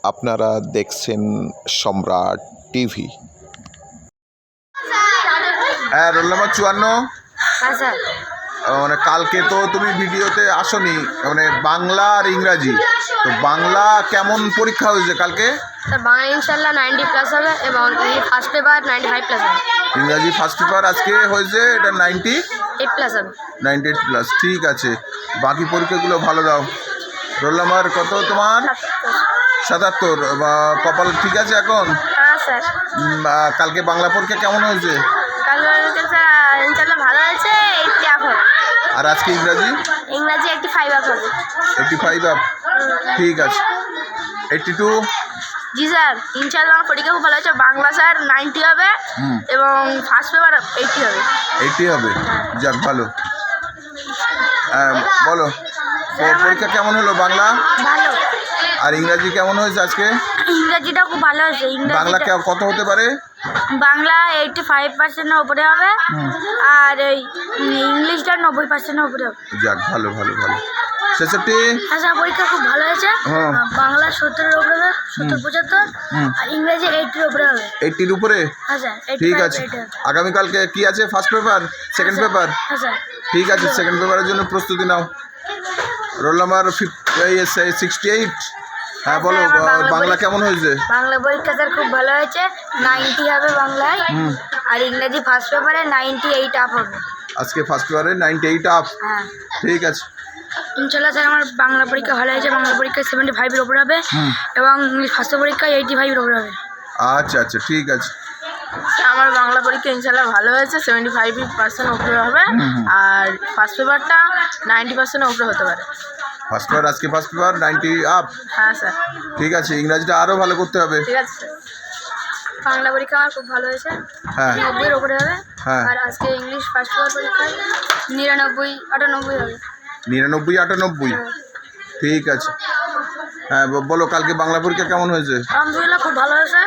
আপনারা দেখছেন সম্রাট টিভি। হ্যাঁ, রোল নাম্বার 54। হ্যাঁ স্যার। মানে কালকে তো তুমি ভিডিওতে আসনি, মানে বাংলা আর ইংরাজি, তো বাংলা কেমন পরীক্ষা হয়েছে কালকে? স্যার বাংলা ইনশাল্লাহ 90+ হবে এবং ফার্স্ট পেপার 95+ হবে। ইংরাজি ফার্স্ট পেপার আজকে হয়েছে, এটা 98+ হবে। 98+। ঠিক আছে, বাকি পরীক্ষাগুলো ভালো দাও। রোল নাম্বার কত তোমার? 77। কপাল ঠিক আছে এখন? হ্যাঁ স্যার। কালকে বাংলা পরীক্ষা কেমন হয়েছে? কালকে স্যার ইনশাল্লাহ ভালো হয়েছে, 80 আপ হবে। আর আজকে ইংরাজি? ইংরাজি 85 আপ হবে। 85 আপ, ঠিক আছে। 82? জি স্যার, ইনশাল্লাহ আমার পরীক্ষা খুব ভালো হয়েছে। বাংলা স্যার 90 হবে এবং ফার্স্ট পেপার 80 হবে। 80 হবে, যাক ভালো। বলো, পরীক্ষা কেমন হলো বাংলা? ভালো। আর ইংরাজি কেমন হয়েছে আজকে? ইংরাজিটা খুব ভালো হয়েছে। বাংলা কত হতে পারে? বাংলা 85%-এর উপরে হবে আর এই ইংলিশটা 90%-এর উপরে হবে। যাক ভালো ভালো ভালো। 66? হ্যাঁ স্যার, পরীক্ষা খুব ভালো হয়েছে। বাংলা 70-এর উপরে হবে, 70-75, আর ইংরেজি 80-এর উপরে হবে। 80-র উপরে? হ্যাঁ স্যার। ঠিক আছে। আগামীকালকে কি আছে? First paper, second paper? হ্যাঁ স্যার। ঠিক আছে, সেকেন্ড পেপারের জন্য প্রস্তুতি নাও। Roll number 68। হ্যাঁ বলো, বাংলা কেমন হয়েছে? বাংলা পরীক্ষা স্যার খুব ভালো হয়েছে, 90 হবে বাংলায়, আর ইংরেজি ফার্স্ট পেপারে 98 আপ হবে। আজকে ফার্স্ট পেপারে 98 আপ? হ্যাঁ ঠিক আছে। ইনশাল্লাহ স্যার আমার বাংলা পরীক্ষা ভালো হয়েছে। বাংলা পরীক্ষায় 75-এর উপরে হবে এবং ইংলিশ ফার্স্ট পরীক্ষায় 85-এর উপরে হবে। আচ্ছা আচ্ছা, ঠিক আছে। আমার বাংলা পরীক্ষা ইনশাল্লাহ ভালো হয়েছে, 75% উপরে হবে আর ফার্স্ট পেপারটা 90%-এর উপরে হতে পারে। ফার্স্ট পেপার, আজকে ফার্স্ট পেপার 90 আপ? হ্যাঁ স্যার। ঠিক আছে, ইংরাজিটা আরও ভালো করতে হবে। ঠিক আছে স্যার। বাংলা পরীক্ষা আমার খুব ভালো হয়েছে, হ্যাঁ 90-এর উপরে হবে। হ্যাঁ। আর আজকে ইংলিশ ফার্স্ট পেপার পরীক্ষায় 99-98 হবে। 99-98? ঠিক আছে। হ্যাঁ বলো, কালকে বাংলা পরীক্ষা কেমন হয়েছে? আলহামদুলিল্লাহ খুব ভালো হয়েছে,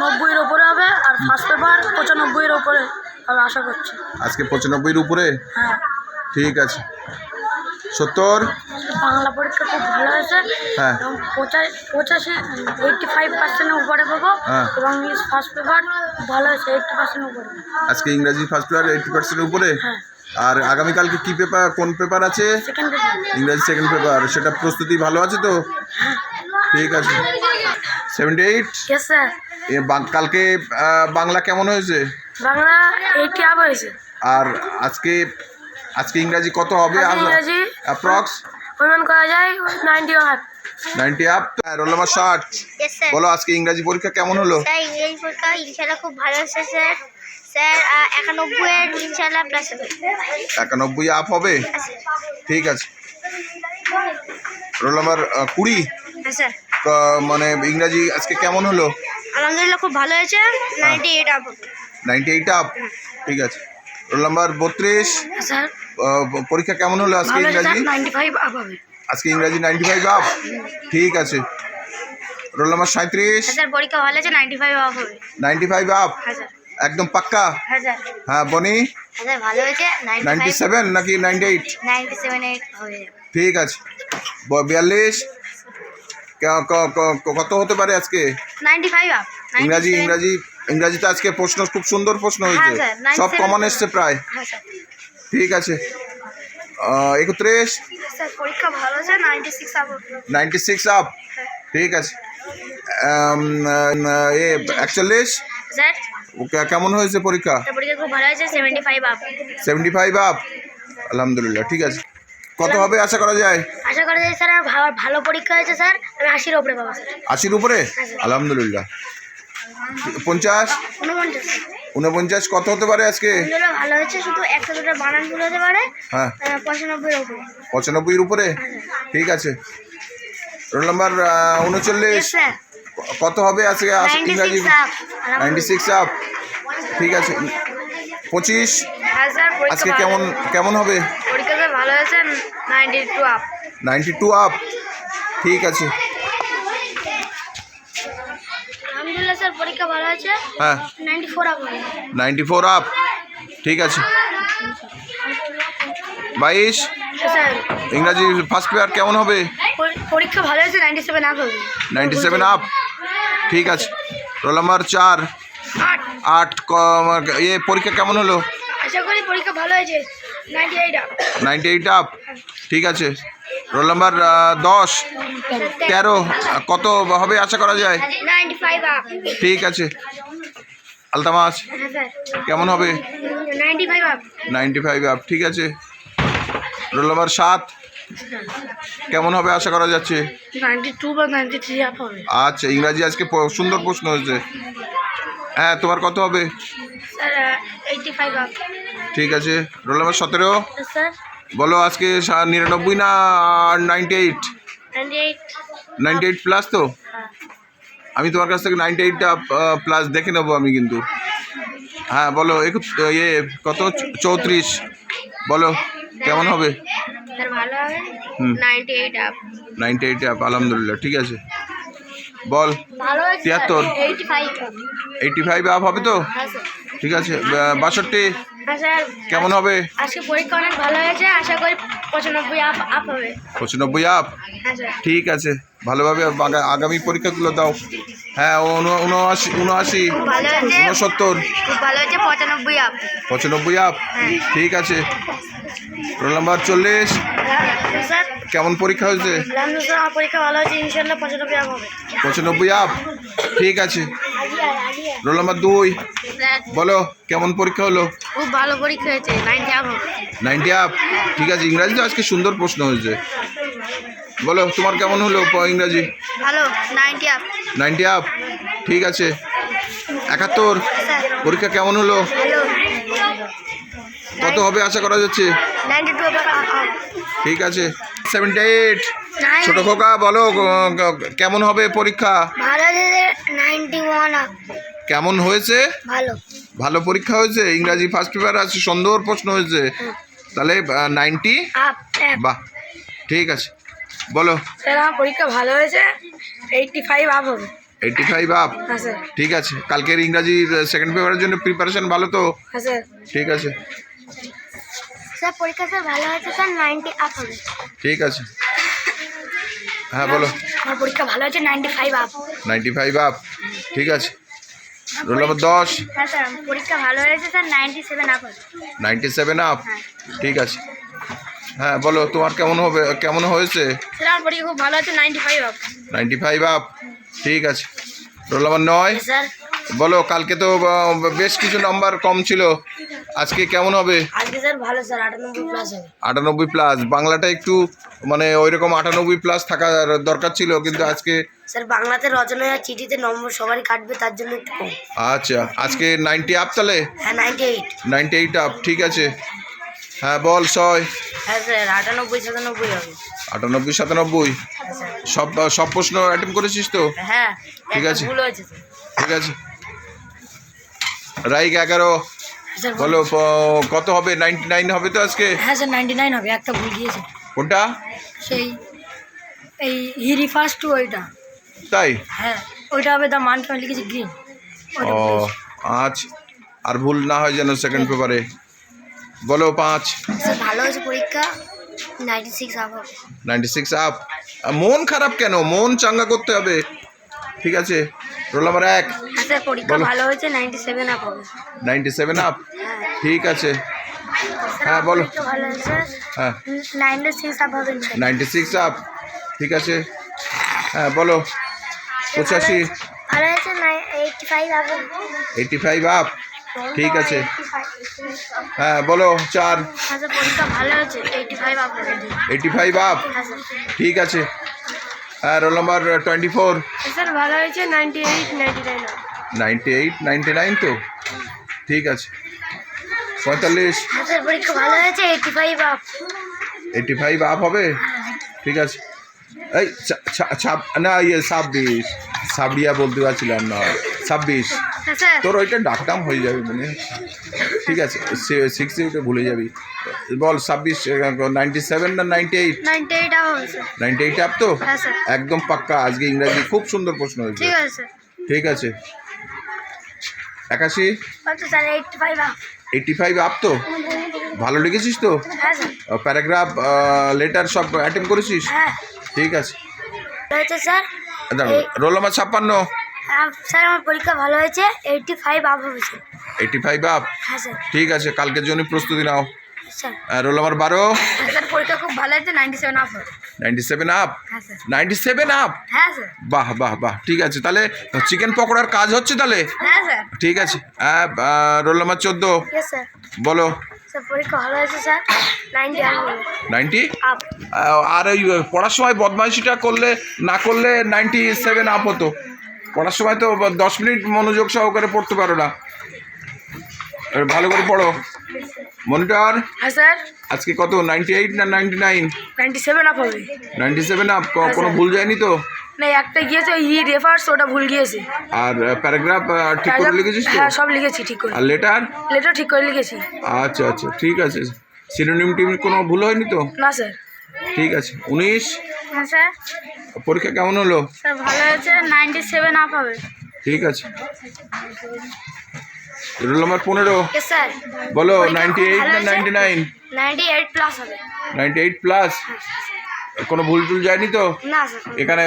90-এর উপরে হবে আর ফার্স্ট পেপার 95-এর উপরে হবে আশা করছি। আজকে 95-এর উপরে? হ্যাঁ। ঠিক আছে। 70? বাংলা পরীক্ষা খুব ভালো হয়েছে হ্যাঁ। এবং 85%-এর উপরে পাবো এবং ইংলিশ ফার্স্ট পেপার ভালো হয়েছে, 80%-এর উপরে। আজকে ইংরাজি ফার্স্ট পেপার 80%-এর উপরে? হ্যাঁ। আর আগামীকালকে কি পেপার, কোন পেপার আছে? Second paper. ইংরাজি সেকেন্ড পেপার, সেটা প্রস্তুতি ভালো আছে তো? ঠিক আছে। 78? Yes sir. কালকে বাংলা কেমন হয়েছে? বাংলা 80 আপ হয়েছে। আর আজকে ইংরাজি কত হবে? ইংরাজি অ্যাপ্রক্স অনুমান করা যায় 90 up. 90 up. Roll number 60। Yes, sir. বলো, আজকে ইংরাজি পরীক্ষা কেমন হলো? স্যার ইংরেজি পরীক্ষা ইনশাল্লাহ খুব ভালো হয়েছে স্যার। স্যার 91-এর ইনশাল্লাহ প্লাস হবে। 91 আপ হবে? ঠিক আছে। Roll number 20। হ্যাঁ স্যার। মানে ইংরাজি আজকে কেমন হলো? আলহামদুলিল্লাহ খুব ভালো হয়েছে, 98 আপ হবে। 98 আপ, ঠিক আছে। Roll number 32। স্যার পরীক্ষা কেমন হলো আজকে ইংরাজি? 95 আপ হবে। আজকে ইংরাজি 95 আপ, ঠিক আছে। Roll number 37। স্যার পরীক্ষা ভালো হয়েছে, 95 আপ হবে। 95 আপ, হ্যাঁ স্যার। একদম পাক্কা? হ্যাঁ স্যার। হ্যাঁ বনি? স্যার ভালো হয়েছে, 97 নাকি 98? 97 হবে। ঠিক আছে। 42। কত হতে পারে আজকে? 95 আপ। ইংরাজি তো আজকে প্রশ্ন খুব সুন্দর প্রশ্ন হয়েছে, হ্যাঁ স্যার, 97 সব কমন এসছে প্রায়। হ্যাঁ স্যার। ঠিক আছে। 31। স্যার পরীক্ষা ভালো হয়েছে, 96 আপ হবে। 96 আপ, ঠিক আছে। 41। স্যার কেমন হয়েছে পরীক্ষা? পরীক্ষা খুব ভালো হয়েছে, 75 আপ। 75 আপ, আলহামদুলিল্লাহ, ঠিক আছে। কত হবে আশা করা যায়? আশা করা যায় স্যার আমার ভালো পরীক্ষা হয়েছে স্যার, আমি 80-এর উপরে পাবো স্যার। 80-র উপরে, আলহামদুলিল্লাহ। 50? 49 কত হতে পারে আজকে? ভালো হয়েছে, শুধু একটা দুটো বানান ভুল হতে পারে। হ্যাঁ 95-এর উপরে। 95-এর উপরে, ঠিক আছে। Roll number 39। স্যার কত হবে আজকে ইংরাজি? 96 আপ, ঠিক আছে। 25। হ্যাঁ স্যার আজকে কেমন হবে? পরীক্ষা স্যার ভালো হয়েছে, 92 আপ। 92 আপ, ঠিক আছে। আলহামদুলিল্লাহ স্যার পরীক্ষা ভালো হয়েছে, হ্যাঁ 94 আপ হবে। 94 আপ, ঠিক আছে। 22। স্যার ইংরাজি ফার্স্ট পেপার কেমন হবে? পরীক্ষা ভালো হয়েছে 97 আপ হবে 97 আপ ঠিক আছে। রোল নাম্বার 4 8 পরীক্ষা কেমন হলো? আশা করি পরীক্ষা ভালো হয়েছে 98 আপ 98 আপ ঠিক আছে। রোল নাম্বার 10 13 কত হবে আশা করা যায়? 95 আপ ঠিক আছে। আলতামাস হ্যাঁ স্যার কেমন হবে? 95 আপ 95 আপ ঠিক আছে। রোল নাম্বার 7 কেমন হবে আশা করা যাচ্ছে? 92 বা 93 আপ হবে আচ্ছা, ইংরাজি আজকে সুন্দর প্রশ্ন হয়েছে। হ্যাঁ, তোমার কত হবে? স্যার 85 আপ ঠিক আছে। রোল নাম্বার 17 স্যার বলো আজকে 99 না 98? 98 98 প্লাস তো? হ্যাঁ আমি তোমার কাছ থেকে 98টা প্লাস দেখে নেবো আমি কিন্তু। হ্যাঁ বলো কত 34 বলো কেমন হবে? স্যার ভালো হবে হুম 98 আপ 98 আপ আলহামদুলিল্লাহ ঠিক আছে। বল ভালো হয়েছে 73 85 আপ 85 আপ হবে তো? হ্যাঁ স্যার 62 হ্যাঁ স্যার কেমন হবে? আজকে পরীক্ষা অনেক ভালো হয়েছে আশা করি 95 আপ আপ হবে 95 আপ হ্যাঁ স্যার ঠিক আছে। ভালোভাবে আগামী পরীক্ষাগুলো দাও। হ্যাঁ 79 ভালো হয়েছে 69 খুব ভালো হয়েছে 95 আপ 95 আপ ঠিক আছে। রোল নাম্বার 40 স্যার কেমন পরীক্ষা হয়েছে? আলহামদুলিল্লাহ আমার পরীক্ষা ভালো হয়েছে ইনশাআল্লাহ 95 আপ হবে 95 আপ ঠিক আছে। রোল নাম্বার 2 স্যার বলো কেমন পরীক্ষা হলো? খুব ভালো পরীক্ষা হয়েছে 90 আপ হবে 90 আপ ঠিক আছে। ইংরাজি তো আজকে সুন্দর প্রশ্ন হয়েছে। বলো তোমার কেমন হলো ইংরাজি? ভালো 90 আপ 90 আপ ঠিক আছে। 71 পরীক্ষা কেমন হলো? ভালো কত হবে আশা করা যাচ্ছে? 92 আপ ঠিক আছে। 78 ছোট খোকা বলো কেমন হবে পরীক্ষা? ভালো হয়েছে 91 আপ কেমন হয়েছে? ভালো ভালো পরীক্ষা হয়েছে। ইংরাজি ফার্স্ট পেপার আছে সুন্দর প্রশ্ন হয়েছে তাহলে 90 আপ বাহ ঠিক আছে। বলো স্যার আমার পরীক্ষা ভালো হয়েছে 85 আপ হবে 85 আপ হ্যাঁ স্যার ঠিক আছে। কালকের ইংরাজির সেকেন্ড পেপারের জন্য প্রিপারেশন ভালো তো? হ্যাঁ স্যার ঠিক আছে স্যার পরীক্ষা স্যার ভালো হয়েছে স্যার 90 আপ হবে ঠিক আছে। হ্যাঁ বলো আমার পরীক্ষা ভালো হয়েছে 95 আপ 95 আপ ঠিক আছে। রোল নাম্বার 10 হ্যাঁ স্যার পরীক্ষা ভালো হয়েছে স্যার 97 আপ হবে 97 আপ ঠিক আছে। হ্যাঁ বলো তোমার কেমন হয়েছে? স্যার আমার পরীক্ষা খুব ভালো হয়েছে 95 আপ 95 আপ ঠিক আছে। রোল নাম্বার 9 স্যার বলো কালকে তো বেশ কিছু নাম্বার কম ছিল, আজকে কেমন হবে? আজকে স্যার ভালো স্যার 98 প্লাস হবে 98 প্লাস। বাংলাটা একটু মানে ওইরকম 98 প্লাস থাকার দরকার ছিল কিন্তু আজকে স্যার বাংলাতে রচনা আর চিঠিতে নম্বর সবারই কাটবে তার জন্য একটু কম আচ্ছা আজকে 90 আপ তাহলে? হ্যাঁ 98 98 আপ ঠিক আছে। হ্যাঁ বল 6 হ্যাঁ স্যার 98 97 হবে 98 97 হ্যাঁ স্যার সব প্রশ্ন অ্যাটেম্প করেছিস তো? হ্যাঁ ঠিক আছে। ভুল হয়েছে স্যার ঠিক আছে। রাইক 11 স্যার বলো কত হবে? 99 হবে তো আজকে? হ্যাঁ স্যার 99 হবে একটা ভুল গিয়েছে কোনটা? সেই এই হিরি ফার্স্ট টু ওইটা তাই? হ্যাঁ ওইটা হবে দা মান্থ আমি লিখেছি গ্রিন ও আচ্ছা, আর ভুল না হয় যেন সেকেন্ড পেপারে। বলো 5 স্যার ভালো হয়েছে পরীক্ষা 96 আপ হবে 96 আপ। মন খারাপ কেন? মন চাঙ্গা করতে হবে ঠিক আছে। রোল নাম্বার 1 হ্যাঁ স্যার পরীক্ষা বলো। ভালো হয়েছে 97 আপ হবে 97 আপ হ্যাঁ ঠিক আছে। হ্যাঁ বলো। পরীক্ষা ভালো হয়েছে হ্যাঁ 96 আপ হবে 96 আপ ঠিক আছে। হ্যাঁ বলো 85 ভালো হয়েছে 85 আপ হবে 85 আপ ঠিক আছে। হ্যাঁ বলো 4 হ্যাঁ স্যার পরীক্ষা ভালো হয়েছে 85 আপ হবে 85 আপ হ্যাঁ স্যার ঠিক আছে। হ্যাঁ রোল নাম্বার 24 স্যার ভালো হয়েছে 98 99 আপ 98 99 তো ঠিক আছে। 45 হ্যাঁ স্যার পরীক্ষা ভালো হয়েছে 85 আপ 85 আপ হবে ঠিক আছে। এই না 26 সাবড়িয়া বলতে পারছিলাম না 26 হ্যাঁ স্যার তোর ওইটা ডাকটাম হয়ে যাবে মানে ঠিক আছে। 6 উঠে ভুলে যাবি। বল 26 97 না 98? 98 আপ হবে স্যার 98 আপ তো হ্যাঁ স্যার একদম পাক্কা। আজকে ইংরাজি খুব সুন্দর প্রশ্ন হয়েছে ঠিক আছে স্যার ঠিক আছে। 81 আচ্ছা স্যার 85 আপ 85 আপ তো ভালো লিখেছিস তো? হ্যাঁ স্যার প্যারাগ্রাফ লেটার সব অ্যাটেম্প করেছিস? হ্যাঁ ঠিক আছে। হয়েছে স্যার। Roll number 56। স্যার আমার পরীক্ষা ভালো হয়েছে, 85 আপ হয়েছে। 85 আপ, হ্যাঁ স্যার। ঠিক আছে, কালকের জন্য প্রস্তুতি নাও। Sir roll number 12। স্যার পরীক্ষা খুব ভালো হয়েছে, 97 আপ হবে। 97 আপ। হ্যাঁ স্যার। 97 আপ, হ্যাঁ স্যার। বাহ বাহ বাহ, ঠিক আছে, তাহলে চিকেন পকোড়ার কাজ হচ্ছে তাহলে। হ্যাঁ স্যার। ঠিক আছে। Roll number 14। Yes sir. বলো। স্যার পরীক্ষা ভালো হয়েছে স্যার, 90 আপ হবে। 90 আপ। আর ওই পড়ার সময় বদমাইশিটা করলে না করলে 97 আপ হতো। পড়ার সময় তো 10 মিনিট মনোযোগ সহকারে পড়তে পারো না। এবার ভালো করে পড়ো। মনিটর, হ্যাঁ স্যার। আজকে কত, 98 না 99? 97 আপ হবে। 97 আপ, কোনো ভুল যায়নি তো? না, একটা গিয়েছে ই রেফার্স, ওটা ভুল গিয়েছে। আর প্যারাগ্রাফ ঠিক করে লিখেছিস তো? হ্যাঁ সব লিখেছি ঠিক করে। আর লেটার? লেটার ঠিক করে লিখেছি। আচ্ছা আচ্ছা, ঠিক আছে। সিনোনিম টিম কোনো ভুল হয়নি তো? না স্যার। ঠিক আছে। 19 হ্যাঁ স্যার। পরীক্ষা কেমন হলো? স্যার ভালো হয়েছে, 97 আপ হবে। ঠিক আছে। Roll number 15। Yes sir. বলো, পরীক্ষা খুব 98 ভালো না হয়েছে। 99? 98 প্লাস হবে। 98 প্লাস। কোনো ভুল টুল যায়নি তো? না স্যার। এখানে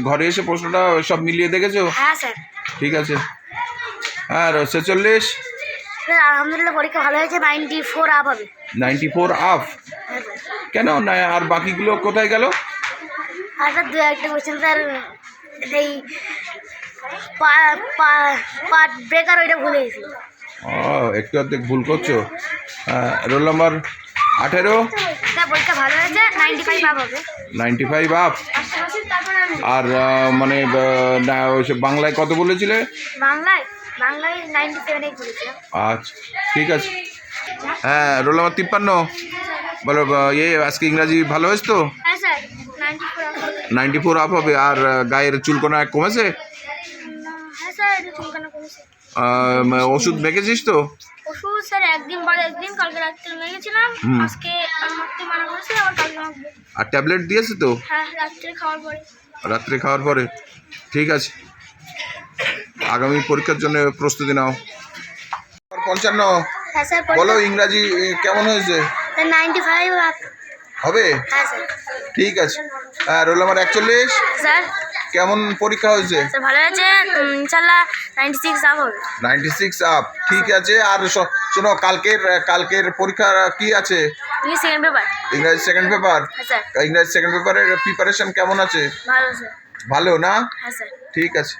ঘরে এসে প্রশ্নটা সব মিলিয়ে দেখেছো? হ্যাঁ স্যার। ঠিক আছে। আর 46। স্যার আলহামদুলিল্লাহ পরীক্ষা ভালো হয়েছে, 94 আপ হবে। 94 আপ। হ্যাঁ স্যার। কেন না, আর বাকিগুলো কোথায় গেল? আর স্যার দু একটা কোয়েশ্চেন স্যার, এই পার্ট ব্রেকার ওইটা ভুলে গেছি। ও, একটু অর্ধেক ভুল করছো। Roll number 18। স্যার পরীক্ষা ভালো হয়েছে, 95 আপ হবে। 95 আপ। তারপরে আর মানে না, ওইসব বাংলায় কত বলেছিলে? বাংলায় 97 এই করেছিলাম। আচ্ছা, ঠিক আছে। হ্যাঁ, রোল নাম্বার 53। বলো, আজকে ইংরাজি ভালো হয়েছে তো? হ্যাঁ স্যার, 94 আপ হবে। 94 আপ হবে। আর গায়ের চুলকোনা কমেছে? হ্যাঁ স্যার, একটু চুলকানো কমেছে। ওষুধ মেখেছিস তো? ওষুধ স্যার একদিন বাদে একদিন, কালকে রাত্রে মেরেছিলাম, আজকে মাখতে মানা করেছে, আবার কালকে মাখবো। আর ট্যাবলেট দিয়েছে তো? হ্যাঁ রাত্রে খাওয়ার পরে। রাত্রে খাওয়ার পরে, ঠিক আছে। আগামী পরীক্ষার জন্য প্রস্তুতি নাও। 55। হ্যাঁ স্যার। বলো, ইংরাজি কেমন হয়েছে? 95 আপ হবে? হ্যাঁ স্যার। ঠিক আছে। Roll number 41। স্যার কেমন পরীক্ষা হয়েছে? স্যার ভালো হয়েছে, ইনশাল্লাহ 96 আপ হবে। 96 আপ, ঠিক আছে। আর শোনো, কালকের পরীক্ষা কি আছে? English second paper. ইংরাজি সেকেন্ড পেপার। হ্যাঁ স্যার। ইংরাজি সেকেন্ড পেপারের প্রিপারেশন কেমন আছে? ভালো স্যার। ভালো না? হ্যাঁ স্যার। ঠিক আছে।